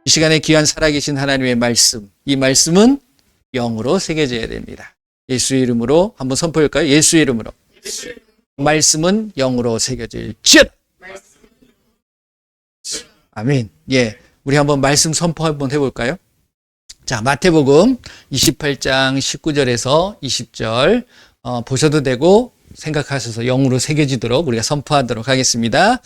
이 시간에 귀한 살아계신 하나님의 말씀, 이 말씀은 영으로 새겨져야 됩니다. 예수의 이름으로 한번 선포할까요? 예수의 이름으로. 말씀은 영으로 새겨질지어다. 아멘. 예, 우리 한번 말씀 선포 한번 해볼까요? 자, 마태복음 28장 19절에서 20절 보셔도 되고 생각하셔서 영으로 새겨지도록 우리가 선포하도록 하겠습니다.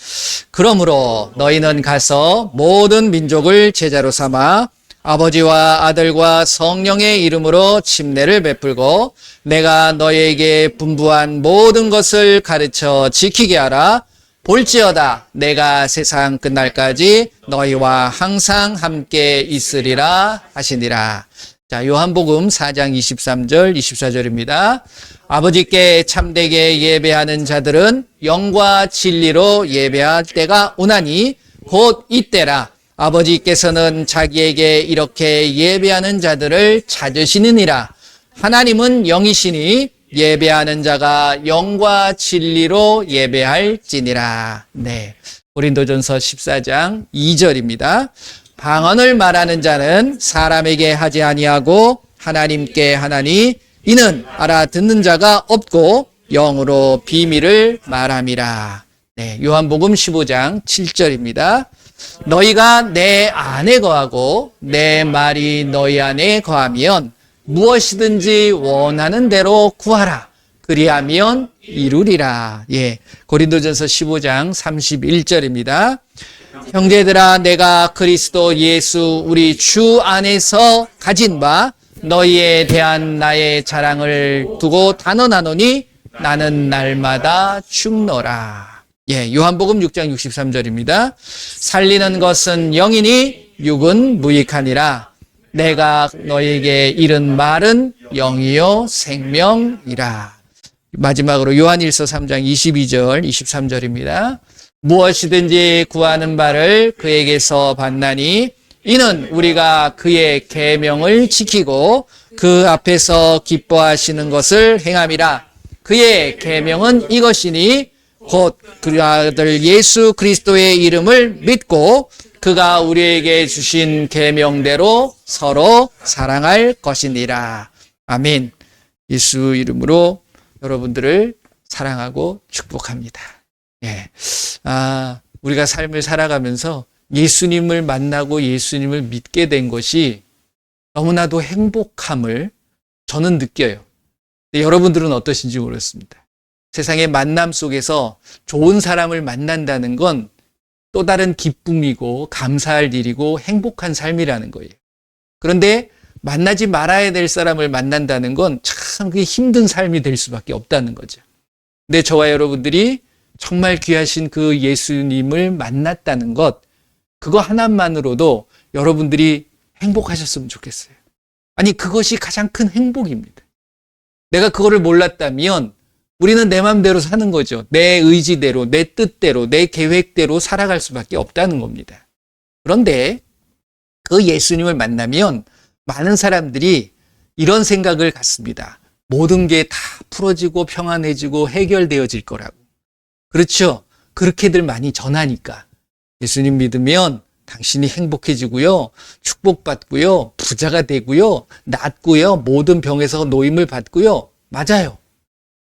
그러므로 너희는 가서 모든 민족을 제자로 삼아 아버지와 아들과 성령의 이름으로 침례를 베풀고 내가 너희에게 분부한 모든 것을 가르쳐 지키게 하라. 볼지어다 내가 세상 끝날까지 너희와 항상 함께 있으리라 하시니라. 자, 요한복음 4장 23절 24절입니다. 아버지께 참되게 예배하는 자들은 영과 진리로 예배할 때가 오나니 곧 이때라. 아버지께서는 자기에게 이렇게 예배하는 자들을 찾으시느니라. 하나님은 영이시니 예배하는 자가 영과 진리로 예배할지니라. 네, 고린도전서 14장 2절입니다. 방언을 말하는 자는 사람에게 하지 아니하고 하나님께 하나니 이는 알아듣는 자가 없고 영으로 비밀을 말함이라. 네, 요한복음 15장 7절입니다. 너희가 내 안에 거하고 내 말이 너희 안에 거하면 무엇이든지 원하는 대로 구하라. 그리하면 이루리라. 예, 고린도전서 15장 31절입니다. 형제들아, 내가 그리스도 예수 우리 주 안에서 가진 바 너희에 대한 나의 자랑을 두고 단언하노니 나는 날마다 죽노라. 예, 요한복음 6장 63절입니다. 살리는 것은 영이니 육은 무익하니라. 내가 너희에게 이른 말은 영이요 생명이라. 마지막으로 요한일서 3장 22절 23절입니다. 무엇이든지 구하는 바를 그에게서 받나니 이는 우리가 그의 계명을 지키고 그 앞에서 기뻐하시는 것을 행함이라. 그의 계명은 이것이니 곧 그 아들 예수 그리스도의 이름을 믿고 그가 우리에게 주신 계명대로 서로 사랑할 것이니라. 아멘. 예수 이름으로 여러분들을 사랑하고 축복합니다. 예. 우리가 삶을 살아가면서 예수님을 만나고 예수님을 믿게 된 것이 너무나도 행복함을 저는 느껴요. 근데 여러분들은 어떠신지 모르겠습니다. 세상의 만남 속에서 좋은 사람을 만난다는 건 또 다른 기쁨이고 감사할 일이고 행복한 삶이라는 거예요. 그런데 만나지 말아야 될 사람을 만난다는 건 참 그게 힘든 삶이 될 수밖에 없다는 거죠. 근데 저와 여러분들이 정말 귀하신 그 예수님을 만났다는 것, 그거 하나만으로도 여러분들이 행복하셨으면 좋겠어요. 아니, 그것이 가장 큰 행복입니다. 내가 그거를 몰랐다면 우리는 내 마음대로 사는 거죠. 내 의지대로, 내 뜻대로, 내 계획대로 살아갈 수밖에 없다는 겁니다. 그런데 그 예수님을 만나면 많은 사람들이 이런 생각을 갖습니다. 모든 게 다 풀어지고 평안해지고 해결되어질 거라고. 그렇죠? 그렇게들 많이 전하니까. 예수님 믿으면 당신이 행복해지고요, 축복받고요, 부자가 되고요, 낫고요, 모든 병에서 노임을 받고요. 맞아요.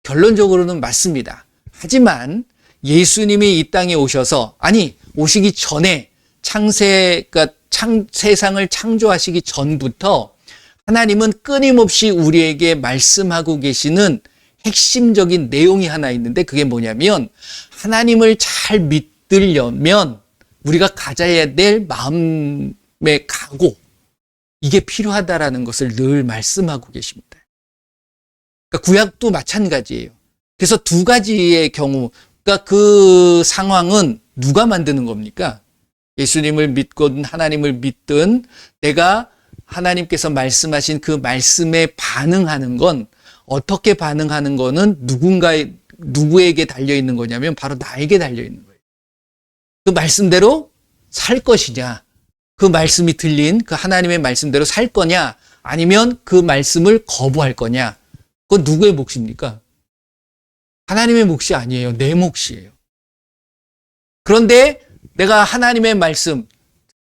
결론적으로는 맞습니다. 하지만 예수님이 이 땅에 오셔서, 아니, 오시기 전에 세상을 창조하시기 전부터 하나님은 끊임없이 우리에게 말씀하고 계시는 핵심적인 내용이 하나 있는데 그게 뭐냐면 하나님을 잘 믿으려면 우리가 가져야 될 마음의 각오, 이게 필요하다라는 것을 늘 말씀하고 계십니다. 그러니까 구약도 마찬가지예요. 그래서 두 가지의 경우, 그러니까 그 상황은 누가 만드는 겁니까? 예수님을 믿건 하나님을 믿든 내가 하나님께서 말씀하신 그 말씀에 반응하는 건, 어떻게 반응하는 거는 누구에게 달려있는 거냐면 바로 나에게 달려있는 거예요. 그 말씀대로 살 것이냐, 그 말씀이 들린 그 하나님의 말씀대로 살 거냐, 아니면 그 말씀을 거부할 거냐, 그건 누구의 몫입니까? 하나님의 몫이 아니에요. 내 몫이에요. 그런데 내가 하나님의 말씀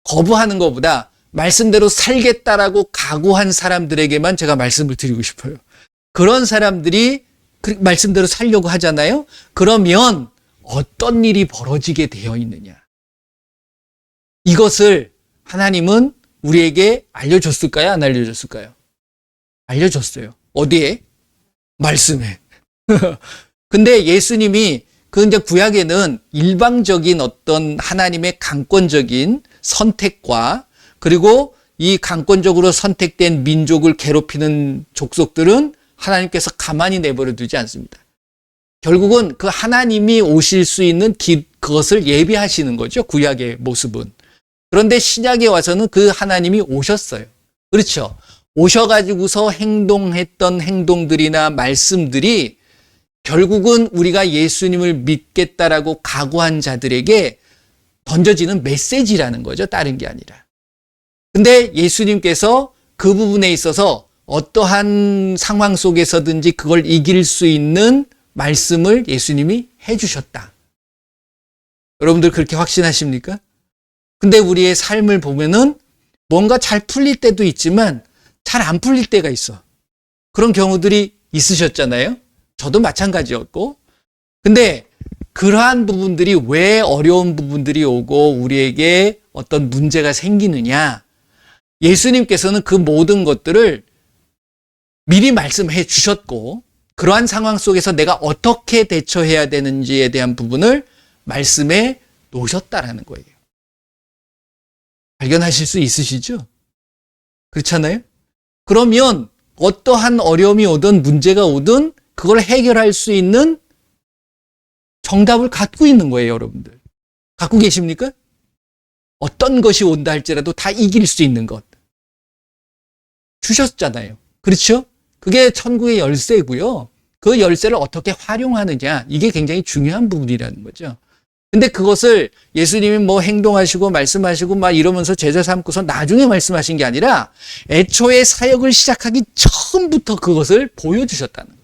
거부하는 것보다 말씀대로 살겠다라고 각오한 사람들에게만 제가 말씀을 드리고 싶어요. 그런 사람들이 그 말씀대로 살려고 하잖아요. 그러면 어떤 일이 벌어지게 되어 있느냐. 이것을 하나님은 우리에게 알려줬을까요? 안 알려줬을까요? 알려줬어요. 어디에? 말씀에. 근데 예수님이 그 이제 구약에는 일방적인 어떤 하나님의 강권적인 선택과 그리고 이 강권적으로 선택된 민족을 괴롭히는 족속들은 하나님께서 가만히 내버려 두지 않습니다. 결국은 그 하나님이 오실 수 있는 그것을 예비하시는 거죠. 구약의 모습은. 그런데 신약에 와서는 그 하나님이 오셨어요. 그렇죠. 오셔가지고서 행동했던 행동들이나 말씀들이 결국은 우리가 예수님을 믿겠다라고 각오한 자들에게 던져지는 메시지라는 거죠. 다른 게 아니라. 근데 예수님께서 그 부분에 있어서 어떠한 상황 속에서든지 그걸 이길 수 있는 말씀을 예수님이 해주셨다. 여러분들 그렇게 확신하십니까? 근데 우리의 삶을 보면은 뭔가 잘 풀릴 때도 있지만 잘 안 풀릴 때가 있어. 그런 경우들이 있으셨잖아요. 저도 마찬가지였고. 근데 그러한 부분들이 왜 어려운 부분들이 오고 우리에게 어떤 문제가 생기느냐. 예수님께서는 그 모든 것들을 미리 말씀해 주셨고 그러한 상황 속에서 내가 어떻게 대처해야 되는지에 대한 부분을 말씀해 놓으셨다라는 거예요. 발견하실 수 있으시죠? 그렇잖아요? 그러면 어떠한 어려움이 오든 문제가 오든 그걸 해결할 수 있는 정답을 갖고 있는 거예요, 여러분들. 갖고 계십니까? 어떤 것이 온다 할지라도 다 이길 수 있는 것. 주셨잖아요. 그렇죠? 그게 천국의 열쇠고요. 그 열쇠를 어떻게 활용하느냐, 이게 굉장히 중요한 부분이라는 거죠. 근데 그것을 예수님이 뭐 행동하시고 말씀하시고 막 이러면서 제자 삼고서 나중에 말씀하신 게 아니라 애초에 사역을 시작하기 처음부터 그것을 보여주셨다는 거예요.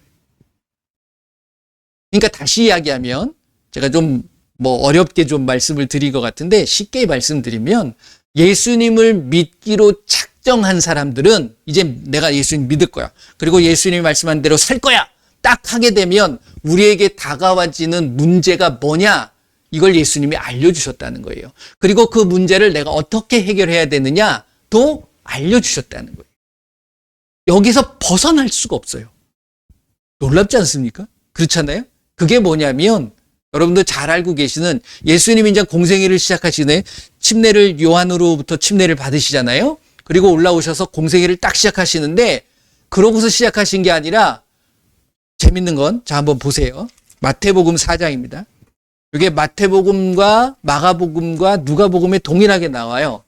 그러니까 다시 이야기하면 제가 좀 뭐 어렵게 좀 말씀을 드린 것 같은데 쉽게 말씀드리면 예수님을 믿기로 작정한 사람들은 이제 내가 예수님 믿을 거야. 그리고 예수님이 말씀한 대로 살 거야. 딱 하게 되면 우리에게 다가와지는 문제가 뭐냐? 이걸 예수님이 알려주셨다는 거예요. 그리고 그 문제를 내가 어떻게 해결해야 되느냐도 알려주셨다는 거예요. 여기서 벗어날 수가 없어요. 놀랍지 않습니까? 그렇잖아요? 그게 뭐냐면 여러분들 잘 알고 계시는 예수님이 이제 공생애를 시작하시네. 침례를 요한으로부터 침례를 받으시잖아요. 그리고 올라오셔서 공생애를 딱 시작하시는데 그러고서 시작하신 게 아니라 재밌는 건 자 한번 보세요. 마태복음 4장입니다. 이게 마태복음과 마가복음과 누가복음에 동일하게 나와요.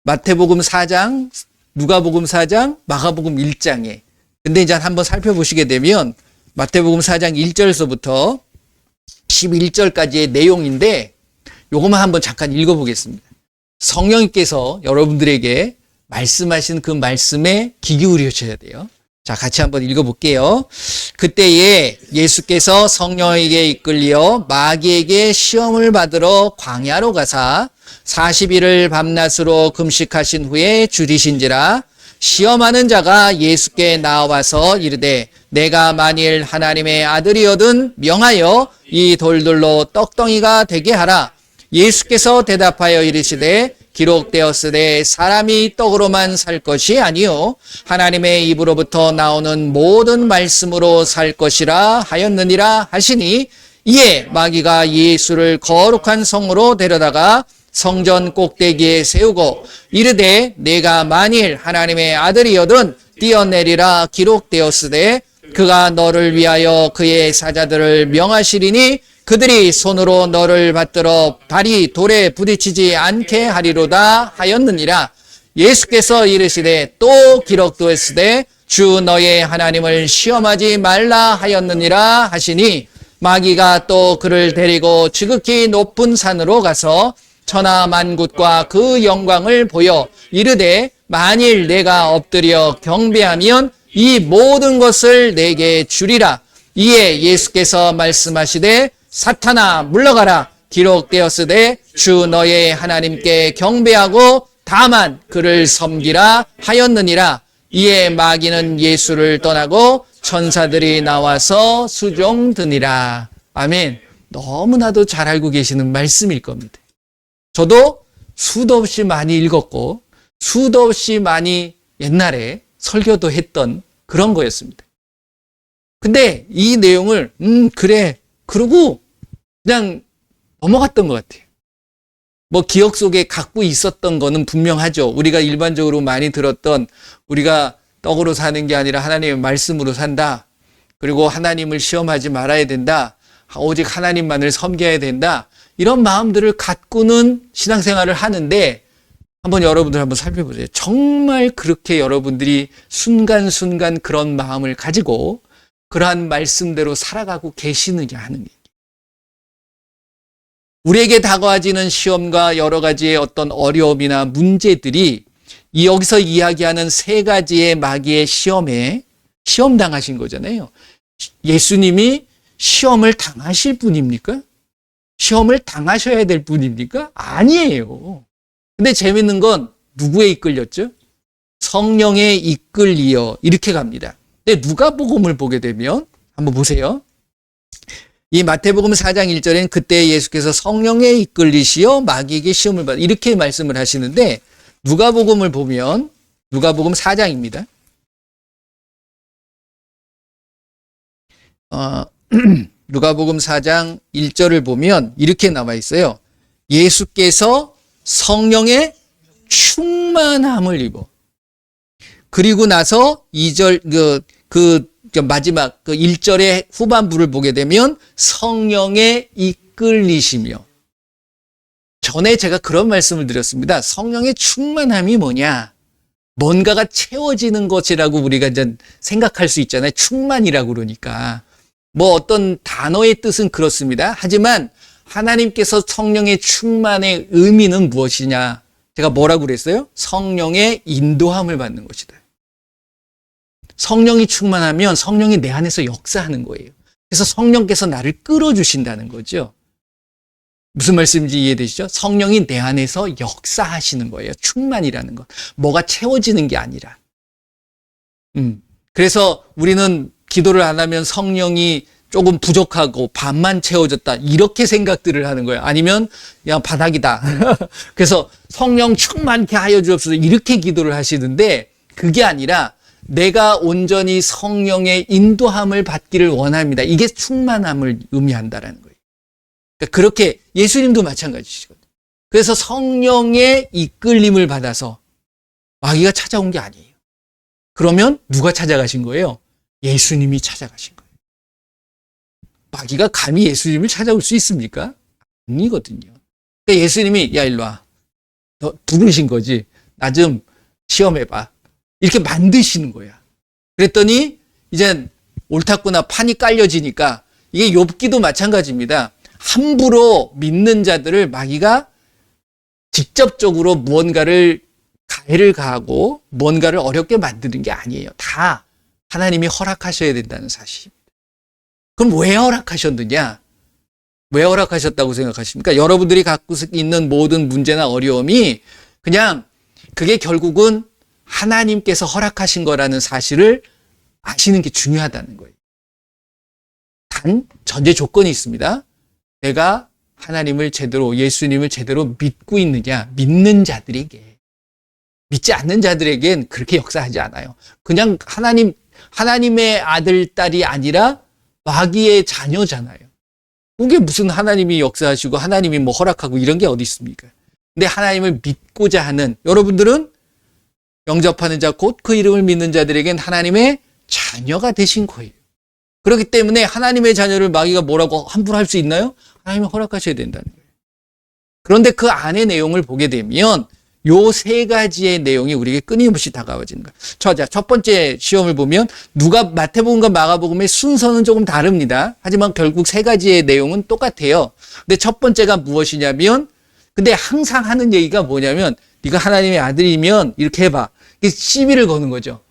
마태복음 4장, 누가복음 4장, 마가복음 1장에. 근데 이제 한번 살펴보시게 되면 마태복음 4장 1절서부터 11절까지의 내용인데 요것만 한번 잠깐 읽어보겠습니다. 성령님께서 여러분들에게 말씀하신 그 말씀에 귀 기울이셔야 돼요. 자, 같이 한번 읽어볼게요. 그때에 예수께서 성령에게 이끌려 마귀에게 시험을 받으러 광야로 가사 40일을 밤낮으로 금식하신 후에 줄이신지라 시험하는 자가 예수께 나와서 이르되 내가 만일 하나님의 아들이거든 명하여 이 돌들로 떡덩이가 되게 하라. 예수께서 대답하여 이르시되 기록되었으되 사람이 떡으로만 살 것이 아니요 하나님의 입으로부터 나오는 모든 말씀으로 살 것이라 하였느니라 하시니 이에 마귀가 예수를 거룩한 성으로 데려다가 성전 꼭대기에 세우고 이르되 내가 만일 하나님의 아들이거든 뛰어내리라 기록되었으되 그가 너를 위하여 그의 사자들을 명하시리니 그들이 손으로 너를 받들어 발이 돌에 부딪히지 않게 하리로다 하였느니라. 예수께서 이르시되 또 기록되었으되 주 너의 하나님을 시험하지 말라 하였느니라 하시니 마귀가 또 그를 데리고 지극히 높은 산으로 가서 천하 만국과 그 영광을 보여 이르되 만일 내가 엎드려 경배하면 이 모든 것을 내게 주리라. 이에 예수께서 말씀하시되 사탄아 물러가라. 기록되었으되 주 너의 하나님께 경배하고 다만 그를 섬기라 하였느니라. 이에 마귀는 예수를 떠나고 천사들이 나와서 수종드니라. 아멘. 너무나도 잘 알고 계시는 말씀일 겁니다. 저도 수도 없이 많이 읽었고 수도 없이 많이 옛날에 설교도 했던 그런 거였습니다. 근데 이 내용을 그래 그러고 그냥 넘어갔던 것 같아요. 뭐 기억 속에 갖고 있었던 거는 분명하죠. 우리가 일반적으로 많이 들었던 우리가 떡으로 사는 게 아니라 하나님의 말씀으로 산다. 그리고 하나님을 시험하지 말아야 된다. 오직 하나님만을 섬겨야 된다. 이런 마음들을 갖고는 신앙생활을 하는데 한번 여러분들 한번 살펴보세요. 정말 그렇게 여러분들이 순간순간 그런 마음을 가지고 그러한 말씀대로 살아가고 계시느냐 하는 얘기. 우리에게 다가와지는 시험과 여러 가지의 어떤 어려움이나 문제들이 여기서 이야기하는 세 가지의 마귀의 시험에 시험당하신 거잖아요. 예수님이 시험을 당하실 분입니까? 시험을 당하셔야 될 분입니까? 아니에요. 근데 재밌는 건 누구에 이끌렸죠? 성령에 이끌리어 이렇게 갑니다. 근데 누가복음을 보게 되면 한번 보세요. 이 마태복음 4장 1절에는 그때 예수께서 성령에 이끌리시어 마귀에게 시험을 받아 이렇게 말씀을 하시는데 누가복음을 보면 누가복음 4장입니다. 누가복음 4장 1절을 보면 이렇게 나와 있어요. 예수께서 성령의 충만함을 입어. 그리고 나서 2절 마지막 1절의 후반부를 보게 되면 성령에 이끌리시며. 전에 제가 그런 말씀을 드렸습니다. 성령의 충만함이 뭐냐? 뭔가가 채워지는 것이라고 우리가 이제 생각할 수 있잖아요. 충만이라고 그러니까. 뭐 어떤 단어의 뜻은 그렇습니다. 하지만 하나님께서 성령의 충만의 의미는 무엇이냐? 제가 뭐라고 그랬어요? 성령의 인도함을 받는 것이다. 성령이 충만하면 성령이 내 안에서 역사하는 거예요. 그래서 성령께서 나를 끌어주신다는 거죠. 무슨 말씀인지 이해되시죠? 성령이 내 안에서 역사하시는 거예요. 충만이라는 것. 뭐가 채워지는 게 아니라. 그래서 우리는 기도를 안 하면 성령이 조금 부족하고 반만 채워졌다. 이렇게 생각들을 하는 거예요. 아니면 그냥 바닥이다. 그래서 성령 충만케 하여 주옵소서 이렇게 기도를 하시는데 그게 아니라 내가 온전히 성령의 인도함을 받기를 원합니다. 이게 충만함을 의미한다라는 거예요. 그러니까 그렇게 예수님도 마찬가지시거든요. 그래서 성령의 이끌림을 받아서 마귀가 찾아온 게 아니에요. 그러면 누가 찾아가신 거예요? 예수님이 찾아가신 거예요. 마귀가 감히 예수님을 찾아올 수 있습니까? 아니거든요. 그러니까 예수님이 야 일로 와. 너 부르신 거지. 나 좀 시험해봐. 이렇게 만드시는 거야. 그랬더니 이제 옳다구나 판이 깔려지니까 이게 욥기도 마찬가지입니다. 함부로 믿는 자들을 마귀가 직접적으로 무언가를 가해를 가하고 무언가를 어렵게 만드는 게 아니에요. 다 하나님이 허락하셔야 된다는 사실입니다. 그럼 왜 허락하셨느냐? 왜 허락하셨다고 생각하십니까? 여러분들이 갖고 있는 모든 문제나 어려움이 그냥 그게 결국은 하나님께서 허락하신 거라는 사실을 아시는 게 중요하다는 거예요. 단 전제 조건이 있습니다. 내가 하나님을 제대로 예수님을 제대로 믿고 있느냐. 믿는 자들에게. 믿지 않는 자들에겐 그렇게 역사하지 않아요. 그냥 하나님의 아들, 딸이 아니라 마귀의 자녀잖아요. 그게 무슨 하나님이 역사하시고 하나님이 뭐 허락하고 이런 게 어디 있습니까? 근데 하나님을 믿고자 하는 여러분들은 영접하는 자 곧 그 이름을 믿는 자들에겐 하나님의 자녀가 되신 거예요. 그렇기 때문에 하나님의 자녀를 마귀가 뭐라고 함부로 할 수 있나요? 하나님이 허락하셔야 된다는 거예요. 그런데 그 안의 내용을 보게 되면 요 세 가지의 내용이 우리에게 끊임없이 다가와지는 거예요. 자, 첫 번째 시험을 보면 마태복음과 마가복음의 순서는 조금 다릅니다. 하지만 결국 세 가지의 내용은 똑같아요. 근데 첫 번째가 무엇이냐면 근데 항상 하는 얘기가 뭐냐면 네가 하나님의 아들이면 이렇게 해봐. 이게 시비를 거는 거죠.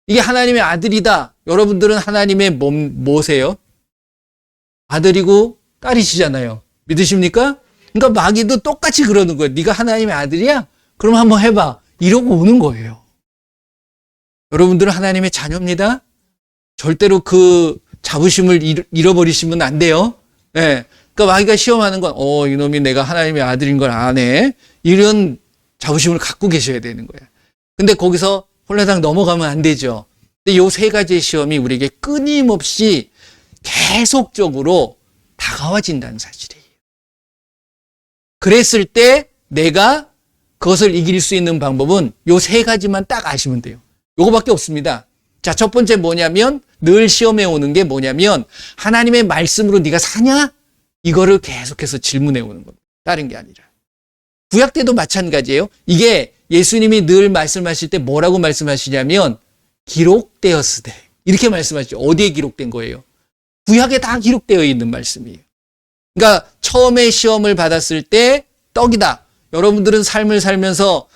이게 하나님의 아들이다. 여러분들은 하나님의 뭐세요? 아들이고 딸이시잖아요. 믿으십니까? 그러니까 마귀도 똑같이 그러는 거예요. 네가 하나님의 아들이야? 그럼 한번 해봐. 이러고 오는 거예요. 여러분들은 하나님의 자녀입니다. 절대로 그 자부심을 잃어버리시면 안 돼요. 네. 그러니까 마귀가 시험하는 건, 이놈이 내가 하나님의 아들인 걸 아네. 이런 자부심을 갖고 계셔야 되는 거예요. 근데 거기서 홀라당 넘어가면 안 되죠. 근데 요 세 가지의 시험이 우리에게 끊임없이 계속적으로 다가와진다는 사실이에요. 그랬을 때 내가 그것을 이길 수 있는 방법은 요 세 가지만 딱 아시면 돼요. 요거밖에 없습니다. 자, 첫 번째 뭐냐면 늘 시험에 오는 게 뭐냐면 하나님의 말씀으로 네가 사냐? 이거를 계속해서 질문해 오는 겁니다. 다른 게 아니라. 구약 때도 마찬가지예요. 이게 예수님이 늘 말씀하실 때 뭐라고 말씀하시냐면 기록되었으되 이렇게 말씀하시죠. 어디에 기록된 거예요? 구약에 다 기록되어 있는 말씀이에요. 그러니까 처음에 시험을 받았을 때 떡이다. 여러분들은 삶을 살면서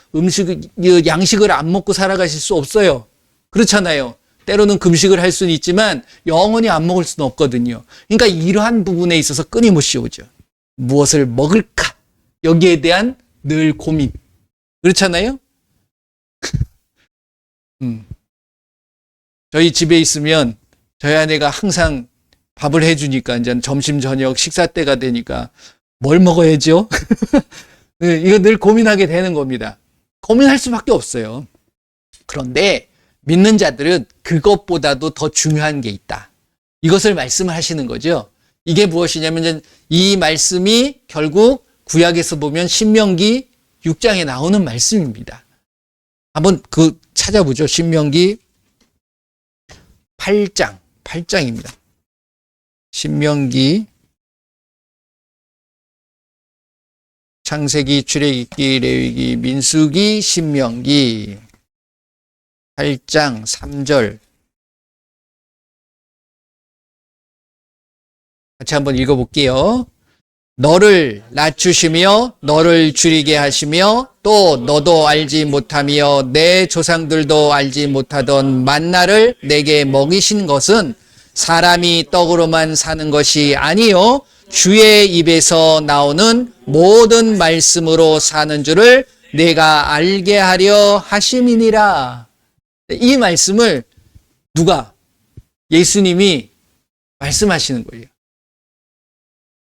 양식을 안 먹고 살아가실 수 없어요. 그렇잖아요. 때로는 금식을 할 수는 있지만 영원히 안 먹을 수는 없거든요. 그러니까 이러한 부분에 있어서 끊임없이 오죠. 무엇을 먹을까? 여기에 대한 늘 고민. 그렇잖아요? 저희 집에 있으면 저희 아내가 항상 밥을 해주니까 이제 점심, 저녁, 식사 때가 되니까 뭘 먹어야죠? 이거 늘 고민하게 되는 겁니다. 고민할 수밖에 없어요. 그런데 믿는 자들은 그것보다도 더 중요한 게 있다. 이것을 말씀을 하시는 거죠. 이게 무엇이냐면 이 말씀이 결국 구약에서 보면 신명기 6장에 나오는 말씀입니다. 한번 찾아보죠. 신명기 8장입니다. 신명기, 창세기, 출애굽기, 레위기, 민수기, 신명기 8장 3절 같이 한번 읽어볼게요. 너를 낮추시며 너를 줄이게 하시며 또 너도 알지 못하며 내 조상들도 알지 못하던 만나를 내게 먹이신 것은 사람이 떡으로만 사는 것이 아니요 주의 입에서 나오는 모든 말씀으로 사는 줄을 내가 알게 하려 하심이니라. 이 말씀을 누가? 예수님이 말씀하시는 거예요.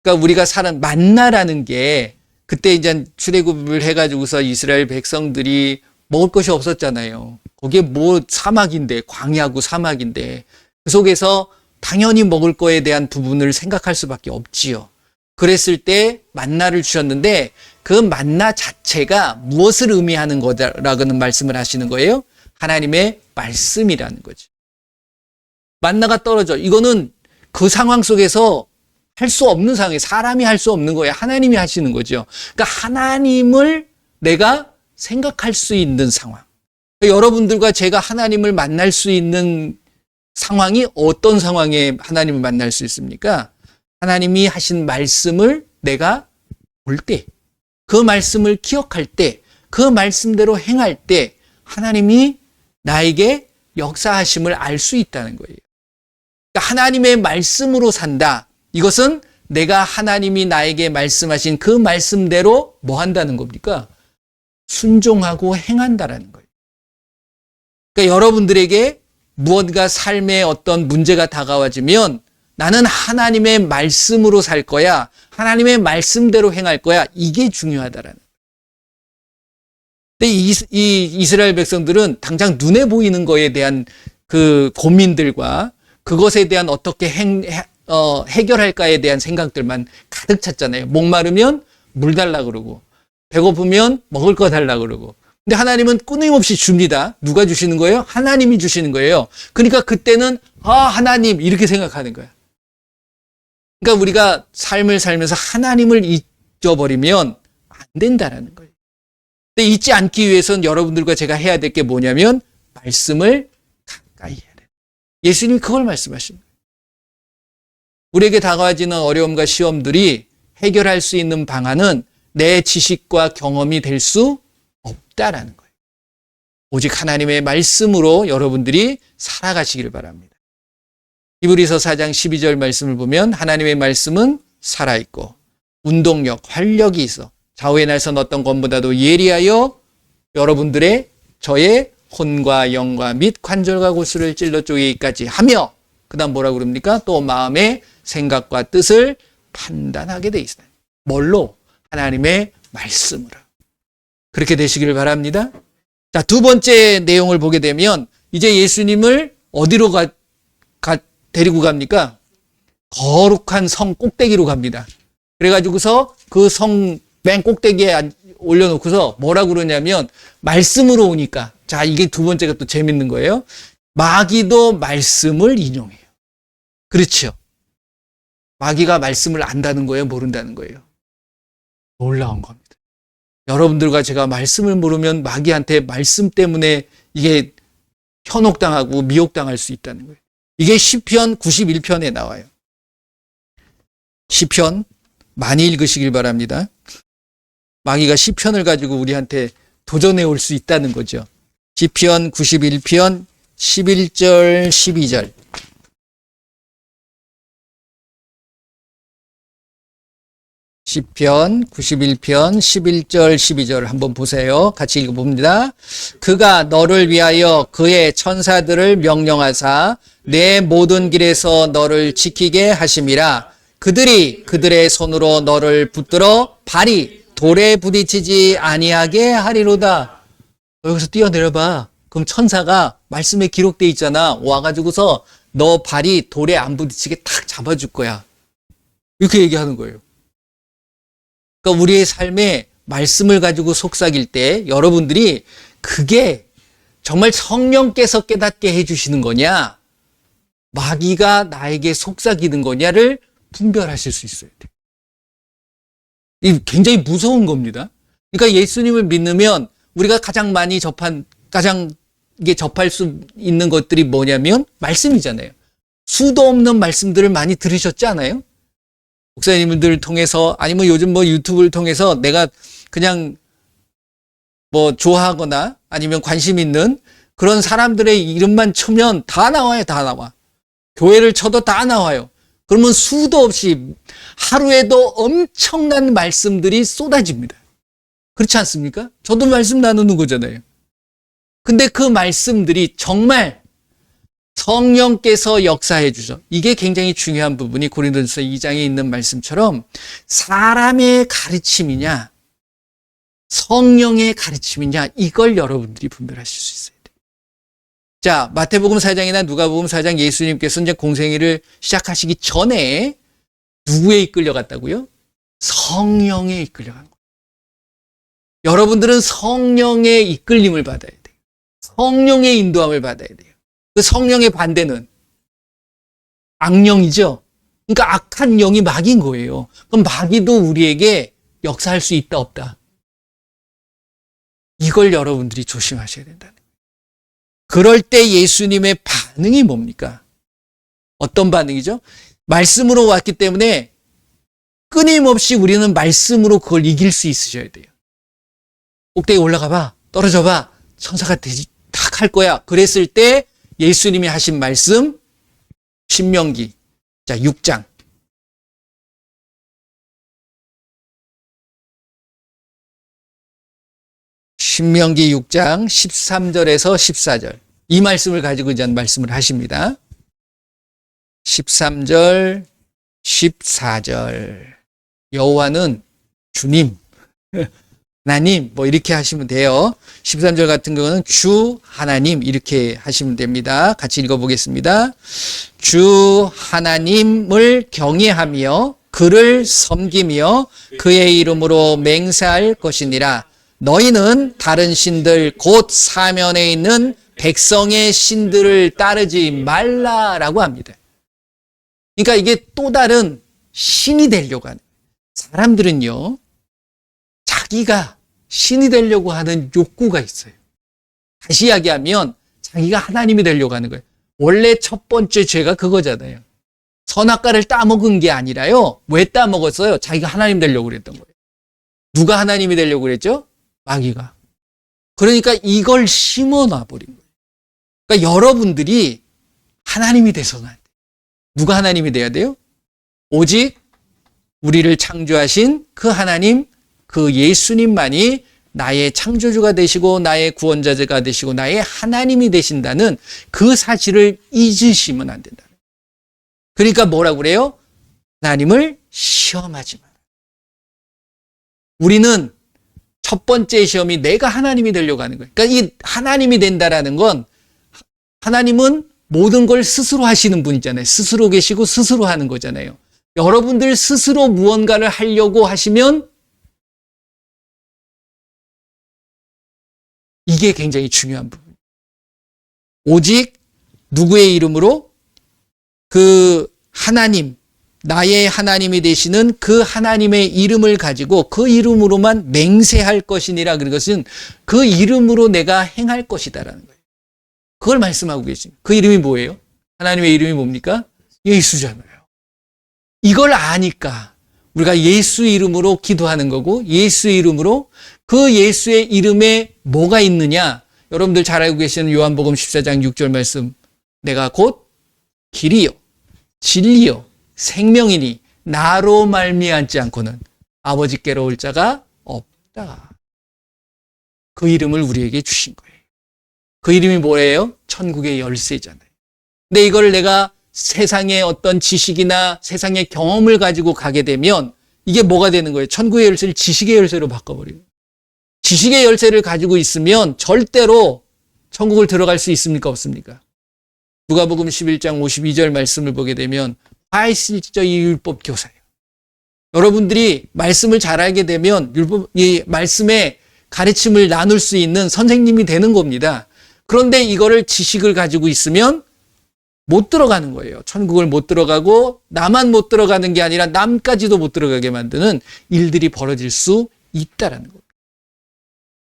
그러니까 우리가 사는 만나라는 게 그때 이제 출애굽을 해가지고서 이스라엘 백성들이 먹을 것이 없었잖아요. 거기에 뭐 사막인데, 광야고 사막인데 그 속에서 당연히 먹을 거에 대한 부분을 생각할 수밖에 없지요. 그랬을 때 만나를 주셨는데 그 만나 자체가 무엇을 의미하는 거다라고는 말씀을 하시는 거예요? 하나님의 말씀이라는 거죠. 만나가 떨어져. 이거는 그 상황 속에서 할 수 없는 상황에 사람이 할 수 없는 거예요. 하나님이 하시는 거죠. 그러니까 하나님을 내가 생각할 수 있는 상황. 그러니까 여러분들과 제가 하나님을 만날 수 있는 상황이 어떤 상황에 하나님을 만날 수 있습니까? 하나님이 하신 말씀을 내가 볼 때, 그 말씀을 기억할 때, 그 말씀대로 행할 때 하나님이 나에게 역사하심을 알 수 있다는 거예요. 그러니까 하나님의 말씀으로 산다. 이것은 내가 하나님이 나에게 말씀하신 그 말씀대로 뭐 한다는 겁니까? 순종하고 행한다라는 거예요. 그러니까 여러분들에게 무언가 삶에 어떤 문제가 다가와지면 나는 하나님의 말씀으로 살 거야. 하나님의 말씀대로 행할 거야. 이게 중요하다라는 거예요. 근데 이 이스라엘 백성들은 당장 눈에 보이는 거에 대한 그 고민들과 그것에 대한 어떻게 해결할까에 대한 생각들만 가득 찼잖아요. 목마르면 물 달라 그러고 배고프면 먹을 거 달라 그러고. 근데 하나님은 끊임없이 줍니다. 누가 주시는 거예요? 하나님이 주시는 거예요. 그러니까 그때는 하나님 이렇게 생각하는 거야. 그러니까 우리가 삶을 살면서 하나님을 잊어버리면 안 된다라는 거예요. 근데 잊지 않기 위해서는 여러분들과 제가 해야 될 게 뭐냐면 말씀을 가까이 해야 돼요. 예수님이 그걸 말씀하십니다. 우리에게 다가와지는 어려움과 시험들이 해결할 수 있는 방안은 내 지식과 경험이 될 수 없다라는 거예요. 오직 하나님의 말씀으로 여러분들이 살아가시기를 바랍니다. 히브리서 4장 12절 말씀을 보면 하나님의 말씀은 살아있고 운동력, 활력이 있어 좌우에 날선 어떤 것보다도 예리하여 여러분들의 저의 혼과 영과 및 관절과 골수를 찔러 쪼개기까지 하며 그 다음 뭐라고 그럽니까? 또 마음의 생각과 뜻을 판단하게 돼 있어요. 뭘로? 하나님의 말씀으로. 그렇게 되시기를 바랍니다. 자, 두 번째 내용을 보게 되면 이제 예수님을 어디로 데리고 갑니까? 거룩한 성 꼭대기로 갑니다. 그래가지고서 그 성 맨 꼭대기에 올려놓고서 뭐라고 그러냐면 말씀으로 오니까, 자, 이게 두 번째가 또 재밌는 거예요. 마귀도 말씀을 인용해요. 그렇죠. 마귀가 말씀을 안다는 거예요? 모른다는 거예요? 놀라운 겁니다. 여러분들과 제가 말씀을 모르면 마귀한테 말씀 때문에 이게 현혹당하고 미혹당할 수 있다는 거예요. 이게 시편 91편에 나와요. 시편 많이 읽으시길 바랍니다. 마귀가 시편을 가지고 우리한테 도전해 올 수 있다는 거죠. 시편 91편 11절 12절. 시편 91편 11절 12절 한번 보세요. 같이 읽어봅니다. 그가 너를 위하여 그의 천사들을 명령하사 내 모든 길에서 너를 지키게 하심이라. 그들이 그들의 손으로 너를 붙들어 발이 돌에 부딪히지 아니하게 하리로다. 여기서 뛰어내려봐. 그럼 천사가 말씀에 기록돼 있잖아. 와가지고서 너 발이 돌에 안 부딪히게 탁 잡아줄 거야. 이렇게 얘기하는 거예요. 그러니까 우리의 삶에 말씀을 가지고 속삭일 때 여러분들이 그게 정말 성령께서 깨닫게 해주시는 거냐, 마귀가 나에게 속삭이는 거냐를 분별하실 수 있어야 돼요. 이 굉장히 무서운 겁니다. 그러니까 예수님을 믿으면 우리가 가장 많이 이게 접할 수 있는 것들이 뭐냐면 말씀이잖아요. 수도 없는 말씀들을 많이 들으셨지 않아요? 목사님들을 통해서, 아니면 요즘 유튜브를 통해서 내가 그냥 좋아하거나 아니면 관심 있는 그런 사람들의 이름만 치면 다 나와요. 다 나와. 교회를 쳐도 다 나와요. 그러면 수도 없이 하루에도 엄청난 말씀들이 쏟아집니다. 그렇지 않습니까? 저도 말씀 나누는 거잖아요. 근데 그 말씀들이 정말 성령께서 역사해 주셔. 이게 굉장히 중요한 부분이 고린도전서 2장에 있는 말씀처럼 사람의 가르침이냐 성령의 가르침이냐, 이걸 여러분들이 분별하실 수 있어야 돼요. 자, 마태복음 4장이나 누가복음 4장, 예수님께서 이제 공생애를 시작하시기 전에 누구에 이끌려갔다고요? 성령에 이끌려간 거예요. 여러분들은 성령의 이끌림을 받아야 돼요. 성령의 인도함을 받아야 돼요. 그 성령의 반대는 악령이죠. 그러니까 악한 영이 마귀인 거예요. 그럼 마귀도 우리에게 역사할 수 있다 없다? 이걸 여러분들이 조심하셔야 된다는 거예요. 그럴 때 예수님의 반응이 뭡니까? 어떤 반응이죠? 말씀으로 왔기 때문에 끊임없이 우리는 말씀으로 그걸 이길 수 있으셔야 돼요. 꼭대기 올라가 봐, 떨어져 봐, 천사가 되지 탁 할 거야. 그랬을 때 예수님이 하신 말씀, 신명기 6장. 신명기 6장 13절에서 14절. 이 말씀을 가지고 이제 말씀을 하십니다. 13절, 14절. 여호와는 주님, 하나님, 이렇게 하시면 돼요. 13절 같은 경우는 주 하나님, 이렇게 하시면 됩니다. 같이 읽어보겠습니다. 주 하나님을 경외하며 그를 섬기며 그의 이름으로 맹세할 것이니라. 너희는 다른 신들 곧 사면에 있는 백성의 신들을 따르지 말라라고 합니다. 그러니까 이게 또 다른 신이 되려고 하는, 사람들은요 자기가 신이 되려고 하는 욕구가 있어요. 다시 이야기하면 자기가 하나님이 되려고 하는 거예요. 원래 첫 번째 죄가 그거잖아요. 선악과를 따먹은 게 아니라요. 왜 따먹었어요? 자기가 하나님 되려고 그랬던 거예요. 누가 하나님이 되려고 그랬죠? 마귀가. 그러니까 이걸 심어놔버린 거예요. 그러니까 여러분들이 하나님이 돼서는 안 돼요. 누가 하나님이 돼야 돼요? 오직 우리를 창조하신 그 하나님, 그 예수님만이 나의 창조주가 되시고 나의 구원자가 되시고 나의 하나님이 되신다는 그 사실을 잊으시면 안 된다. 그러니까 뭐라고 그래요? 하나님을 시험하지 마라. 우리는 첫 번째 시험이 내가 하나님이 되려고 하는 거예요. 그러니까 이 하나님이 된다라는 건 하나님은 모든 걸 스스로 하시는 분이잖아요. 스스로 계시고 스스로 하는 거잖아요. 여러분들 스스로 무언가를 하려고 하시면 이게 굉장히 중요한 부분이에요. 오직 누구의 이름으로? 그 하나님, 나의 하나님이 되시는 그 하나님의 이름을 가지고 그 이름으로만 맹세할 것이니라. 그런 것은 그 이름으로 내가 행할 것이다라는 거예요. 그걸 말씀하고 계십니다. 그 이름이 뭐예요? 하나님의 이름이 뭡니까? 예수잖아요. 이걸 아니까 우리가 예수 이름으로 기도하는 거고 예수 이름으로 그 예수의 이름에 뭐가 있느냐? 여러분들 잘 알고 계시는 요한복음 14장 6절 말씀. 내가 곧 길이요 진리요 생명이니 나로 말미암지 않고는 아버지께로 올 자가 없다. 그 이름을 우리에게 주신 거예요. 그 이름이 뭐예요? 천국의 열쇠잖아요. 근데 이걸 내가 세상의 어떤 지식이나 세상의 경험을 가지고 가게 되면 이게 뭐가 되는 거예요? 천국의 열쇠를 지식의 열쇠로 바꿔버려요. 지식의 열쇠를 가지고 있으면 절대로 천국을 들어갈 수 있습니까? 없습니까? 누가복음 11장 52절 말씀을 보게 되면 화실저 이 율법 교사예요. 여러분들이 말씀을 잘 알게 되면 이 말씀의 가르침을 나눌 수 있는 선생님이 되는 겁니다. 그런데 이거를 지식을 가지고 있으면 못 들어가는 거예요. 천국을 못 들어가고 나만 못 들어가는 게 아니라 남까지도 못 들어가게 만드는 일들이 벌어질 수 있다라는 거예요.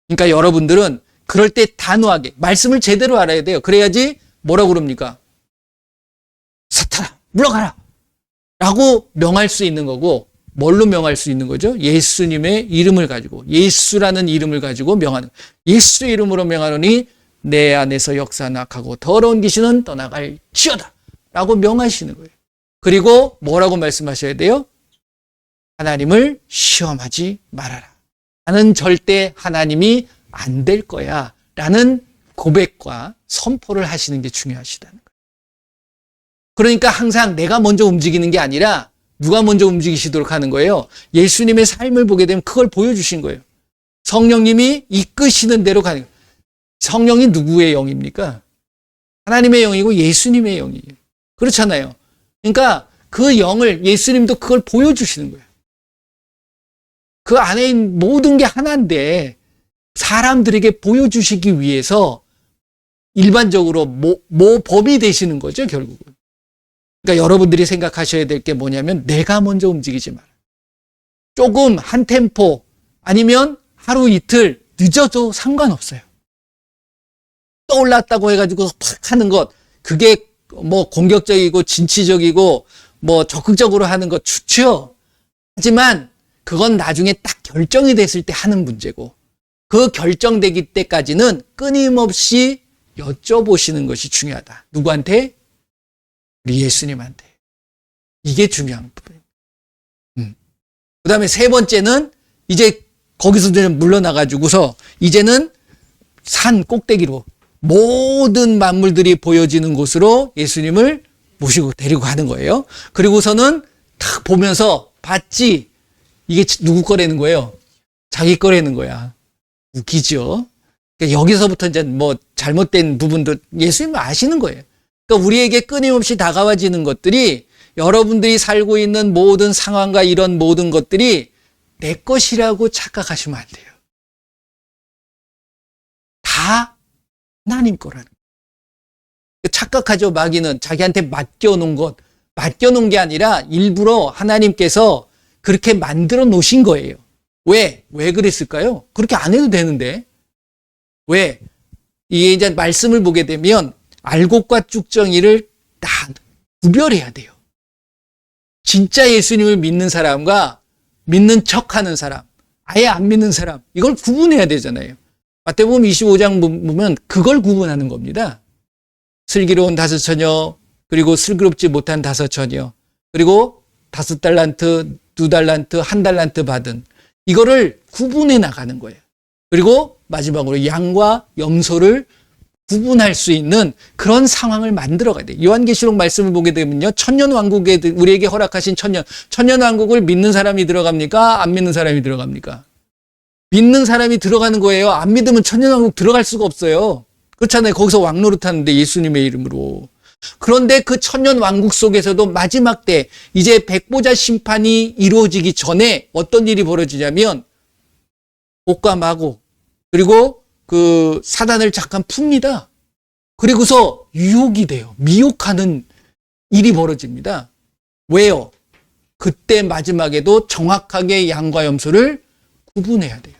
그러니까 여러분들은 그럴 때 단호하게 말씀을 제대로 알아야 돼요. 그래야지 뭐라고 그럽니까? 사탄아 물러가라 라고 명할 수 있는 거고, 뭘로 명할 수 있는 거죠? 예수님의 이름을 가지고, 예수라는 이름을 가지고 명하는, 예수의 이름으로 명하노니 내 안에서 역사나가고 더러운 귀신은 떠나갈지어다 라고 명하시는 거예요. 그리고 뭐라고 말씀하셔야 돼요? 하나님을 시험하지 말아라. 나는 절대 하나님이 안 될 거야 라는 고백과 선포를 하시는 게 중요하시다는 거예요. 그러니까 항상 내가 먼저 움직이는 게 아니라 누가 먼저 움직이시도록 하는 거예요. 예수님의 삶을 보게 되면 그걸 보여주신 거예요. 성령님이 이끄시는 대로 가는 거예요. 성령이 누구의 영입니까? 하나님의 영이고 예수님의 영이에요. 그렇잖아요. 그러니까 그 영을, 예수님도 그걸 보여주시는 거예요. 그 안에 있는 모든 게 하나인데 사람들에게 보여주시기 위해서 일반적으로 모범이 되시는 거죠, 결국은. 그러니까 여러분들이 생각하셔야 될 게 뭐냐면 내가 먼저 움직이지 마라. 조금 한 템포 아니면 하루 이틀 늦어도 상관없어요. 떠올랐다고 해가지고 팍 하는 것, 그게 뭐 공격적이고 진취적이고 뭐 적극적으로 하는 것 좋죠. 하지만 그건 나중에 딱 결정이 됐을 때 하는 문제고, 그 결정되기 때까지는 끊임없이 여쭤보시는 것이 중요하다. 누구한테? 우리 예수님한테. 이게 중요한 부분입니다. 그 다음에 세 번째는 이제 거기서 물러나가지고서 이제는 산 꼭대기로 모든 만물들이 보여지는 곳으로 예수님을 모시고 데리고 가는 거예요. 그리고서는 탁 보면서 봤지? 이게 누구 거라는 거예요? 자기 거라는 거야. 웃기죠? 그러니까 여기서부터 이제 뭐 잘못된 부분도 예수님은 아시는 거예요. 그러니까 우리에게 끊임없이 다가와지는 것들이, 여러분들이 살고 있는 모든 상황과 이런 모든 것들이 내 것이라고 착각하시면 안 돼요. 다 하나님 거라는 거예요. 착각하죠. 마귀는 자기한테 맡겨놓은 것, 맡겨놓은 게 아니라 일부러 하나님께서 그렇게 만들어 놓으신 거예요. 왜 그랬을까요? 그렇게 안 해도 되는데. 왜? 이게 이제 말씀을 보게 되면 알곡과 쭉정이를 다 구별해야 돼요. 진짜 예수님을 믿는 사람과 믿는 척하는 사람, 아예 안 믿는 사람, 이걸 구분해야 되잖아요. 마태복음 25장 보면 그걸 구분하는 겁니다. 슬기로운 5처녀, 그리고 슬기롭지 못한 5처녀, 그리고 5달란트, 2달란트, 1달란트 받은, 이거를 구분해 나가는 거예요. 그리고 마지막으로 양과 염소를 구분할 수 있는 그런 상황을 만들어 가야 돼요. 요한계시록 말씀을 보게 되면요. 천년왕국에 우리에게 허락하신 천년왕국을 믿는 사람이 들어갑니까? 안 믿는 사람이 들어갑니까? 믿는 사람이 들어가는 거예요. 안 믿으면 천년왕국 들어갈 수가 없어요. 그렇잖아요. 거기서 왕노릇하는데 예수님의 이름으로. 그런데 그 천년왕국 속에서도 마지막 때 이제 백보자 심판이 이루어지기 전에 어떤 일이 벌어지냐면 복과 마고 그리고 그 사단을 잠깐 풉니다. 그리고서 유혹이 돼요. 미혹하는 일이 벌어집니다. 왜요? 그때 마지막에도 정확하게 양과 염소를 구분해야 돼요.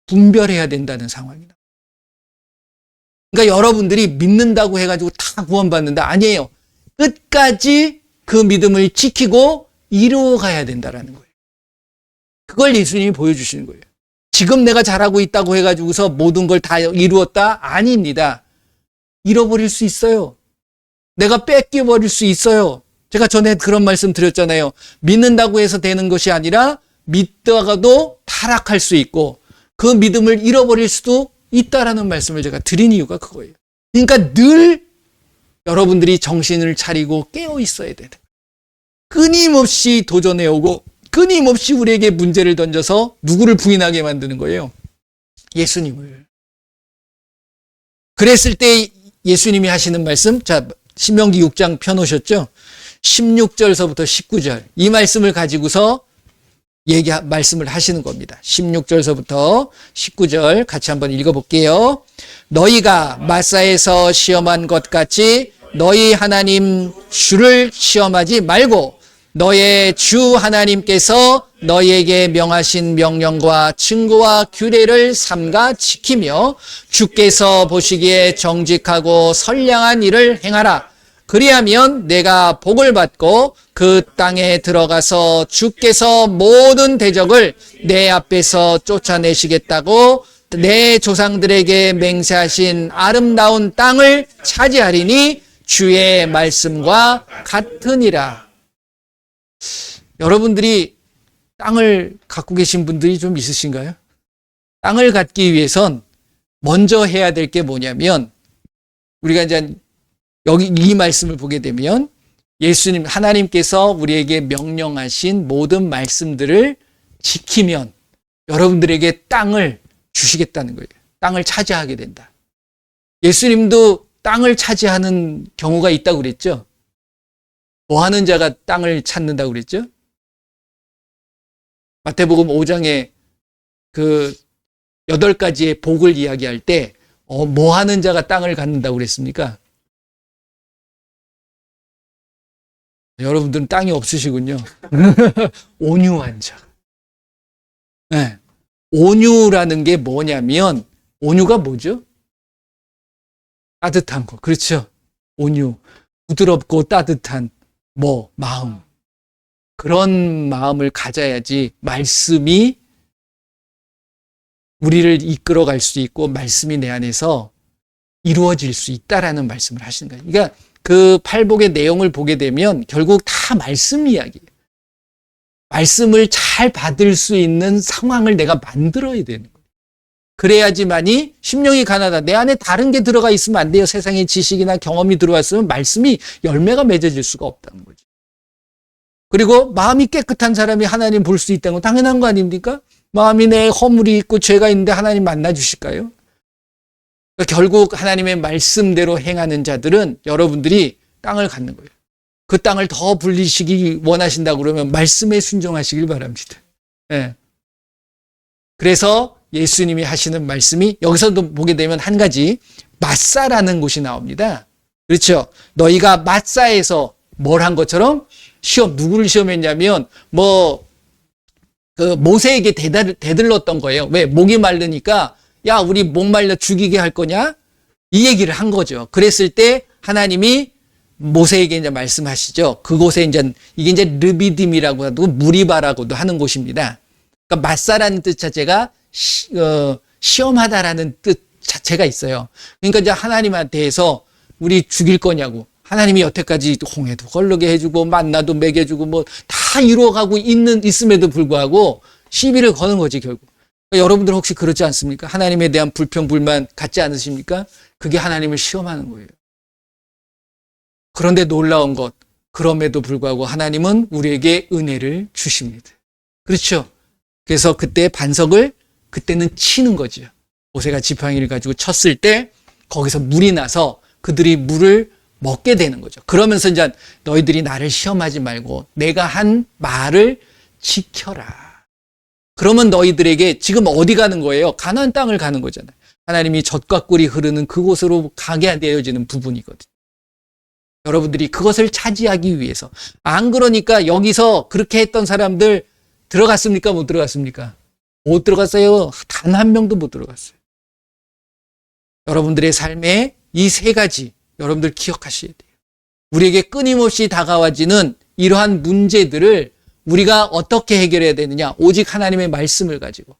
분별해야 된다는 상황이다. 그러니까 여러분들이 믿는다고 해가지고 다 구원받는다. 아니에요. 끝까지 그 믿음을 지키고 이루어가야 된다는 거예요. 그걸 예수님이 보여주시는 거예요. 지금 내가 잘하고 있다고 해가지고서 모든 걸 다 이루었다? 아닙니다. 잃어버릴 수 있어요. 내가 뺏겨버릴 수 있어요. 제가 전에 그런 말씀 드렸잖아요. 믿는다고 해서 되는 것이 아니라 믿다가도 타락할 수 있고 그 믿음을 잃어버릴 수도 있다라는 말씀을 제가 드린 이유가 그거예요. 그러니까 늘 여러분들이 정신을 차리고 깨어 있어야 되는 거예요. 끊임없이 도전해오고 끊임없이 우리에게 문제를 던져서 누구를 부인하게 만드는 거예요? 예수님을. 그랬을 때 예수님이 하시는 말씀, 자, 신명기 6장 펴놓으셨죠? 16절서부터 19절. 이 말씀을 가지고서 말씀을 하시는 겁니다. 16절서부터 19절 같이 한번 읽어볼게요. 너희가 마사에서 시험한 것 같이 너희 하나님 주를 시험하지 말고 너의 주 하나님께서 너희에게 명하신 명령과 증거와 규례를 삼가 지키며 주께서 보시기에 정직하고 선량한 일을 행하라. 그리하면 내가 복을 받고 그 땅에 들어가서 주께서 모든 대적을 내 앞에서 쫓아내시겠다고 내 조상들에게 맹세하신 아름다운 땅을 차지하리니 주의 말씀과 같으니라. 여러분들이 땅을 갖고 계신 분들이 좀 있으신가요? 땅을 갖기 위해선 먼저 해야 될 게 뭐냐면 우리가 이제 여기 이 말씀을 보게 되면 예수님 하나님께서 우리에게 명령하신 모든 말씀들을 지키면 여러분들에게 땅을 주시겠다는 거예요. 땅을 차지하게 된다. 예수님도 땅을 차지하는 경우가 있다고 그랬죠. 뭐 하는 자가 땅을 찾는다고 그랬죠? 마태복음 5장에 그 8가지의 복을 이야기할 때 뭐 하는 자가 땅을 갖는다고 그랬습니까? 여러분들은 땅이 없으시군요. 온유한 자. 네. 온유라는 게 뭐냐면 온유가 뭐죠? 따뜻한 거. 그렇죠. 온유. 부드럽고 따뜻한 마음. 그런 마음을 가져야지 말씀이 우리를 이끌어갈 수 있고 말씀이 내 안에서 이루어질 수 있다라는 말씀을 하시는 거예요. 그러니까 그 팔복의 내용을 보게 되면 결국 다 말씀 이야기예요. 말씀을 잘 받을 수 있는 상황을 내가 만들어야 되는 거예요. 그래야지만이 심령이 가난하다. 내 안에 다른 게 들어가 있으면 안 돼요. 세상의 지식이나 경험이 들어왔으면 말씀이 열매가 맺어질 수가 없다는 거죠. 그리고 마음이 깨끗한 사람이 하나님 볼 수 있다는 건 당연한 거 아닙니까? 마음이 내 허물이 있고 죄가 있는데 하나님 만나 주실까요? 그러니까 결국 하나님의 말씀대로 행하는 자들은 여러분들이 땅을 갖는 거예요. 그 땅을 더 불리시기 원하신다고 그러면 말씀에 순종하시길 바랍니다. 네. 그래서 예수님이 하시는 말씀이 여기서도 보게 되면 한 가지 마사라는 곳이 나옵니다. 그렇죠? 너희가 마사에서 뭘 한 것처럼 누구를 시험했냐면 그 모세에게 대들렀던 거예요. 왜? 목이 마르니까 야 우리 목 말려 죽이게 할 거냐? 이 얘기를 한 거죠. 그랬을 때 하나님이 모세에게 이제 말씀하시죠. 그곳에 이게 이제 르비딤이라고 하고 무리바라고도 하는 곳입니다. 그러니까 마사라는 뜻 자체가 시험하다라는 뜻 자체가 있어요. 그러니까 이제 하나님한테서 우리 죽일 거냐고. 하나님이 여태까지 홍해도 걸르게 해주고 만나도 먹여주고 다 이루어가고 있음에도 불구하고 시비를 거는 거지 결국. 여러분들 혹시 그렇지 않습니까? 하나님에 대한 불평, 불만 갖지 않으십니까? 그게 하나님을 시험하는 거예요. 그런데 놀라운 것, 그럼에도 불구하고 하나님은 우리에게 은혜를 주십니다. 그렇죠? 그래서 그때 반석을 그때는 치는 거죠. 모세가 지팡이를 가지고 쳤을 때 거기서 물이 나서 그들이 물을 먹게 되는 거죠. 그러면서 이제 너희들이 나를 시험하지 말고 내가 한 말을 지켜라. 그러면 너희들에게 지금 어디 가는 거예요? 가나안 땅을 가는 거잖아요. 하나님이 젖과 꿀이 흐르는 그곳으로 가게 되어지는 부분이거든요. 여러분들이 그것을 차지하기 위해서. 안 그러니까 여기서 그렇게 했던 사람들 들어갔습니까? 못 들어갔습니까? 못 들어갔어요. 단 한 명도 못 들어갔어요. 여러분들의 삶에 이 세 가지 여러분들 기억하셔야 돼요. 우리에게 끊임없이 다가와지는 이러한 문제들을 우리가 어떻게 해결해야 되느냐? 오직 하나님의 말씀을 가지고.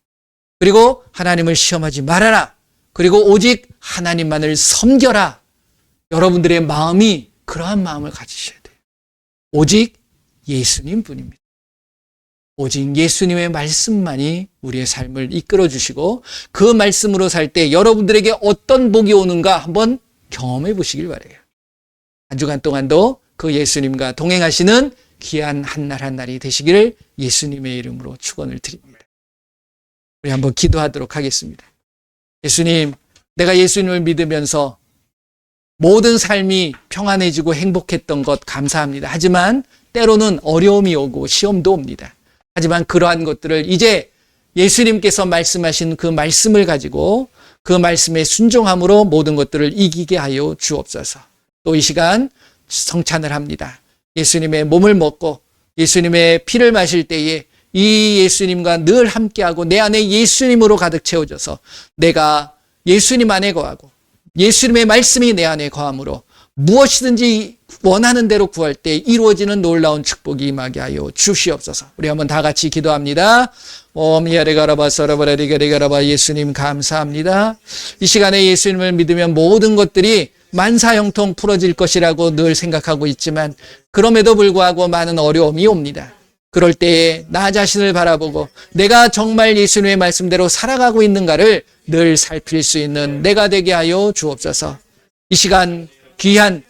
그리고 하나님을 시험하지 말아라. 그리고 오직 하나님만을 섬겨라. 여러분들의 마음이 그러한 마음을 가지셔야 돼요. 오직 예수님 뿐입니다. 오직 예수님의 말씀만이 우리의 삶을 이끌어 주시고 그 말씀으로 살 때 여러분들에게 어떤 복이 오는가 한번 경험해 보시길 바라요. 한 주간 동안도 그 예수님과 동행하시는 귀한 한 날 한 날이 되시기를 예수님의 이름으로 축원을 드립니다. 우리 한번 기도하도록 하겠습니다. 예수님, 내가 예수님을 믿으면서 모든 삶이 평안해지고 행복했던 것 감사합니다. 하지만 때로는 어려움이 오고 시험도 옵니다. 하지만 그러한 것들을 이제 예수님께서 말씀하신 그 말씀을 가지고 그 말씀에 순종함으로 모든 것들을 이기게 하여 주옵소서. 또 이 시간 성찬을 합니다. 예수님의 몸을 먹고 예수님의 피를 마실 때에 이 예수님과 늘 함께하고 내 안에 예수님으로 가득 채워져서 내가 예수님 안에 거하고 예수님의 말씀이 내 안에 거함으로 무엇이든지 원하는 대로 구할 때 이루어지는 놀라운 축복이 임하게 하여 주시옵소서. 우리 한번 다 같이 기도합니다. 예수님 감사합니다. 이 시간에 예수님을 믿으면 모든 것들이 만사형통 풀어질 것이라고 늘 생각하고 있지만 그럼에도 불구하고 많은 어려움이 옵니다. 그럴 때에 나 자신을 바라보고 내가 정말 예수님의 말씀대로 살아가고 있는가를 늘 살필 수 있는 내가 되게 하여 주옵소서. 이 시간 귀한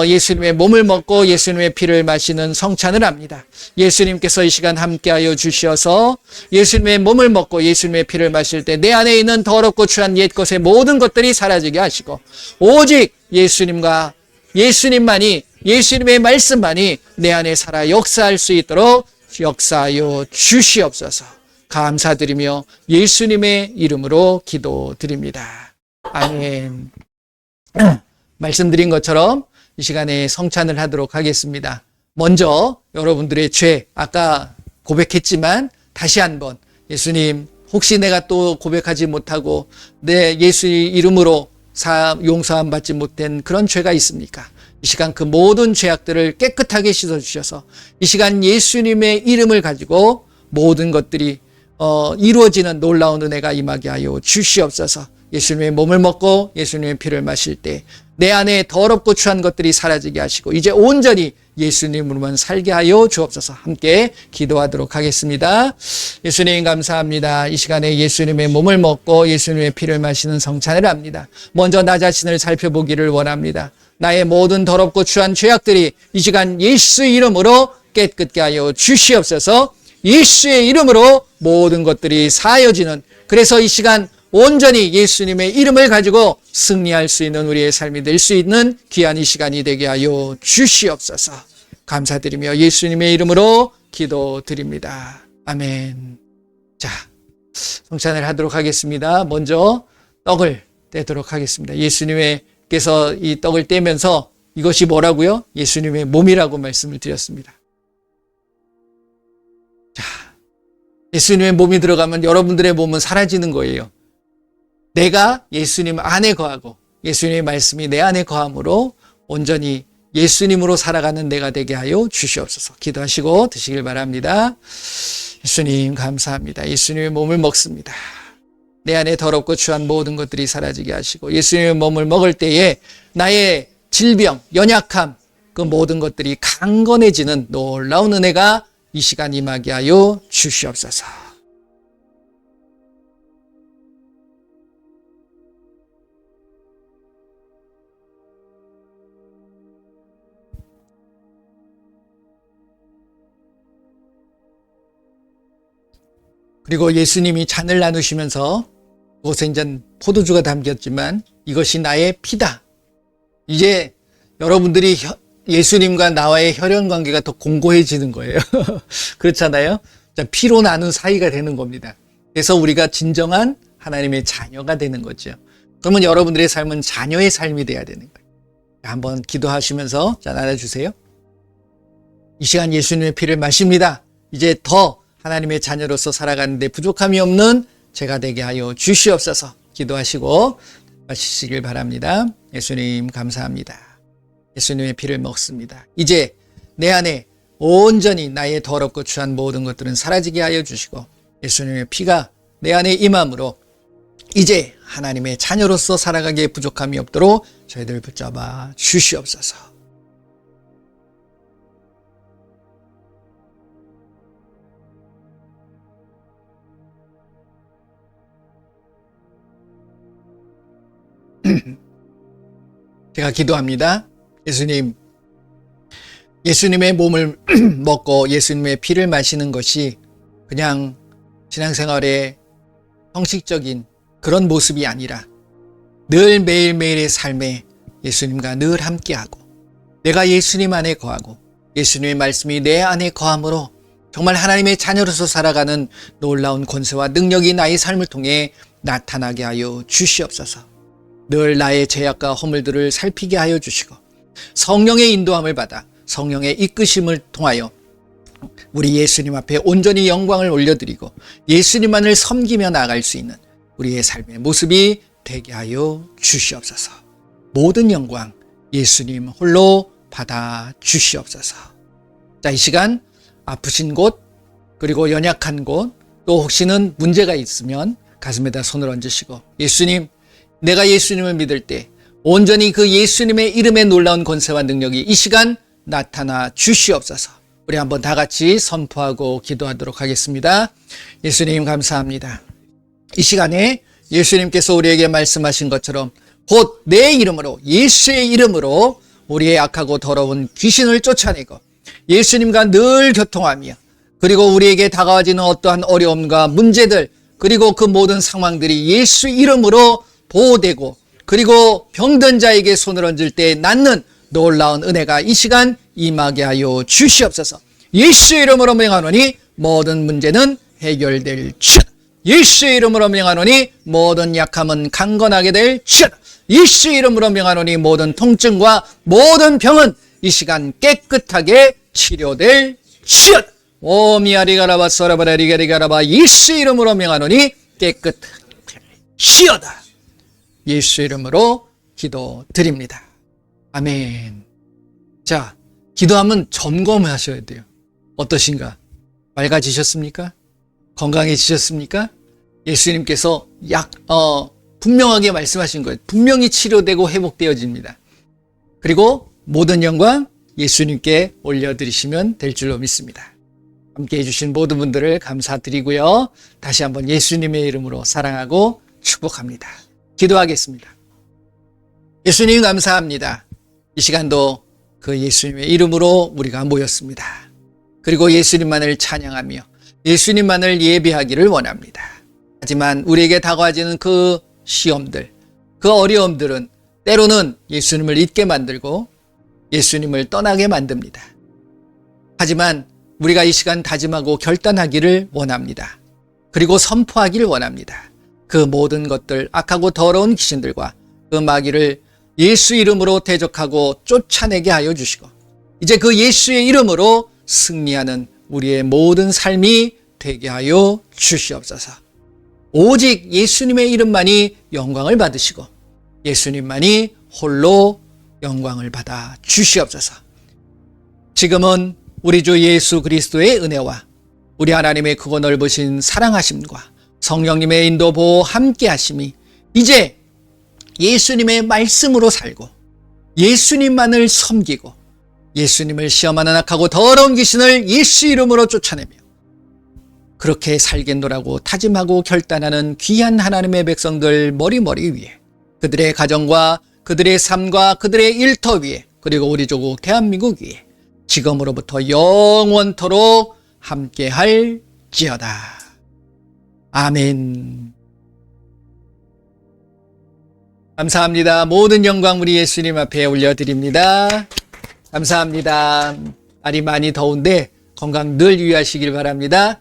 예수님의 몸을 먹고 예수님의 피를 마시는 성찬을 합니다. 예수님께서 이 시간 함께하여 주셔서 예수님의 몸을 먹고 예수님의 피를 마실 때 내 안에 있는 더럽고 추한 옛것의 모든 것들이 사라지게 하시고 오직 예수님과 예수님만이 예수님의 말씀만이 내 안에 살아 역사할 수 있도록 역사하여 주시옵소서. 감사드리며 예수님의 이름으로 기도드립니다. 아멘. 말씀드린 것처럼 이 시간에 성찬을 하도록 하겠습니다. 먼저 여러분들의 죄, 아까 고백했지만 다시 한번 예수님, 혹시 내가 또 고백하지 못하고 내 예수의 이름으로 용서함 받지 못한 그런 죄가 있습니까? 이 시간 그 모든 죄악들을 깨끗하게 씻어주셔서 이 시간 예수님의 이름을 가지고 모든 것들이 이루어지는 놀라운 은혜가 임하게 하여 주시옵소서. 예수님의 몸을 먹고 예수님의 피를 마실 때 내 안에 더럽고 추한 것들이 사라지게 하시고 이제 온전히 예수님으로만 살게 하여 주옵소서. 함께 기도하도록 하겠습니다. 예수님 감사합니다. 이 시간에 예수님의 몸을 먹고 예수님의 피를 마시는 성찬을 합니다. 먼저 나 자신을 살펴보기를 원합니다. 나의 모든 더럽고 추한 죄악들이 이 시간 예수의 이름으로 깨끗게 하여 주시옵소서. 예수의 이름으로 모든 것들이 사여지는, 그래서 이 시간 온전히 예수님의 이름을 가지고 승리할 수 있는 우리의 삶이 될 수 있는 귀한 이 시간이 되게 하여 주시옵소서. 감사드리며 예수님의 이름으로 기도드립니다. 아멘. 자, 성찬을 하도록 하겠습니다. 먼저 떡을 떼도록 하겠습니다. 예수님께서 이 떡을 떼면서 이것이 뭐라고요? 예수님의 몸이라고 말씀을 드렸습니다. 자, 예수님의 몸이 들어가면 여러분들의 몸은 사라지는 거예요. 내가 예수님 안에 거하고 예수님의 말씀이 내 안에 거함으로 온전히 예수님으로 살아가는 내가 되게 하여 주시옵소서. 기도하시고 드시길 바랍니다. 예수님 감사합니다. 예수님의 몸을 먹습니다. 내 안에 더럽고 추한 모든 것들이 사라지게 하시고 예수님의 몸을 먹을 때에 나의 질병, 연약함, 그 모든 것들이 강건해지는 놀라운 은혜가 이 시간 임하게 하여 주시옵소서. 그리고 예수님이 잔을 나누시면서 그것에 이제 포도주가 담겼지만 이것이 나의 피다. 이제 여러분들이 예수님과 나와의 혈연 관계가 더 공고해지는 거예요. 그렇잖아요. 피로 나눈 사이가 되는 겁니다. 그래서 우리가 진정한 하나님의 자녀가 되는 거죠. 그러면 여러분들의 삶은 자녀의 삶이 돼야 되는 거예요. 한번 기도하시면서 나눠주세요. 이 시간 예수님의 피를 마십니다. 이제 더 하나님의 자녀로서 살아가는데 부족함이 없는 제가 되게 하여 주시옵소서. 기도하시고 마시길 바랍니다. 예수님 감사합니다. 예수님의 피를 먹습니다. 이제 내 안에 온전히 나의 더럽고 추한 모든 것들은 사라지게 하여 주시고 예수님의 피가 내 안에 임함으로 이제 하나님의 자녀로서 살아가기에 부족함이 없도록 저희들 붙잡아 주시옵소서. 제가 기도합니다. 예수님, 예수님의 몸을 먹고 예수님의 피를 마시는 것이 그냥 신앙생활의 형식적인 그런 모습이 아니라 늘 매일매일의 삶에 예수님과 늘 함께하고 내가 예수님 안에 거하고 예수님의 말씀이 내 안에 거함으로 정말 하나님의 자녀로서 살아가는 놀라운 권세와 능력이 나의 삶을 통해 나타나게 하여 주시옵소서. 늘 나의 죄악과 허물들을 살피게 하여 주시고 성령의 인도함을 받아 성령의 이끄심을 통하여 우리 예수님 앞에 온전히 영광을 올려드리고 예수님만을 섬기며 나아갈 수 있는 우리의 삶의 모습이 되게 하여 주시옵소서. 모든 영광 예수님 홀로 받아 주시옵소서. 자, 이 시간 아프신 곳 그리고 연약한 곳 또 혹시는 문제가 있으면 가슴에다 손을 얹으시고 예수님, 내가 예수님을 믿을 때 온전히 그 예수님의 이름의 놀라운 권세와 능력이 이 시간 나타나 주시옵소서. 우리 한번 다 같이 선포하고 기도하도록 하겠습니다. 예수님 감사합니다. 이 시간에 예수님께서 우리에게 말씀하신 것처럼 곧 내 이름으로 예수의 이름으로 우리의 악하고 더러운 귀신을 쫓아내고 예수님과 늘 교통하며 그리고 우리에게 다가와지는 어떠한 어려움과 문제들 그리고 그 모든 상황들이 예수 이름으로 보호되고 그리고 병든 자에게 손을 얹을 때 낫는 놀라운 은혜가 이 시간 임하게 하여 주시옵소서. 예수 이름으로 명하노니 모든 문제는 해결될지어다. 예수 이름으로 명하노니 모든 약함은 강건하게 될지어다. 예수 이름으로 명하노니 모든 통증과 모든 병은 이 시간 깨끗하게 치료될지어다. 오미아리가라바 서라바라리가리가라바 예수 이름으로 명하노니 깨끗할지어다. 예수 이름으로 기도드립니다. 아멘. 자, 기도하면 점검하셔야 돼요. 어떠신가? 맑아지셨습니까? 건강해지셨습니까? 예수님께서 분명하게 말씀하신 거예요. 분명히 치료되고 회복되어집니다. 그리고 모든 영광 예수님께 올려드리시면 될 줄로 믿습니다. 함께 해주신 모든 분들을 감사드리고요. 다시 한번 예수님의 이름으로 사랑하고 축복합니다. 기도하겠습니다. 예수님 감사합니다. 이 시간도 그 예수님의 이름으로 우리가 모였습니다. 그리고 예수님만을 찬양하며 예수님만을 예배하기를 원합니다. 하지만 우리에게 다가와지는 그 시험들, 그 어려움들은 때로는 예수님을 잊게 만들고 예수님을 떠나게 만듭니다. 하지만 우리가 이 시간 다짐하고 결단하기를 원합니다. 그리고 선포하기를 원합니다. 그 모든 것들, 악하고 더러운 귀신들과 그 마귀를 예수 이름으로 대적하고 쫓아내게 하여 주시고 이제 그 예수의 이름으로 승리하는 우리의 모든 삶이 되게 하여 주시옵소서. 오직 예수님의 이름만이 영광을 받으시고 예수님만이 홀로 영광을 받아 주시옵소서. 지금은 우리 주 예수 그리스도의 은혜와 우리 하나님의 크고 넓으신 사랑하심과 성령님의 인도 보호 함께 하심이 이제 예수님의 말씀으로 살고 예수님만을 섬기고 예수님을 시험하는 악하고 더러운 귀신을 예수 이름으로 쫓아내며 그렇게 살겠노라고 다짐하고 결단하는 귀한 하나님의 백성들 머리머리 위에 그들의 가정과 그들의 삶과 그들의 일터 위에 그리고 우리 조국 대한민국 위에 지금으로부터 영원토록 함께할지어다. 아멘. 감사합니다. 모든 영광 우리 예수님 앞에 올려드립니다. 감사합니다. 날이 많이 더운데 건강 늘 유의하시길 바랍니다.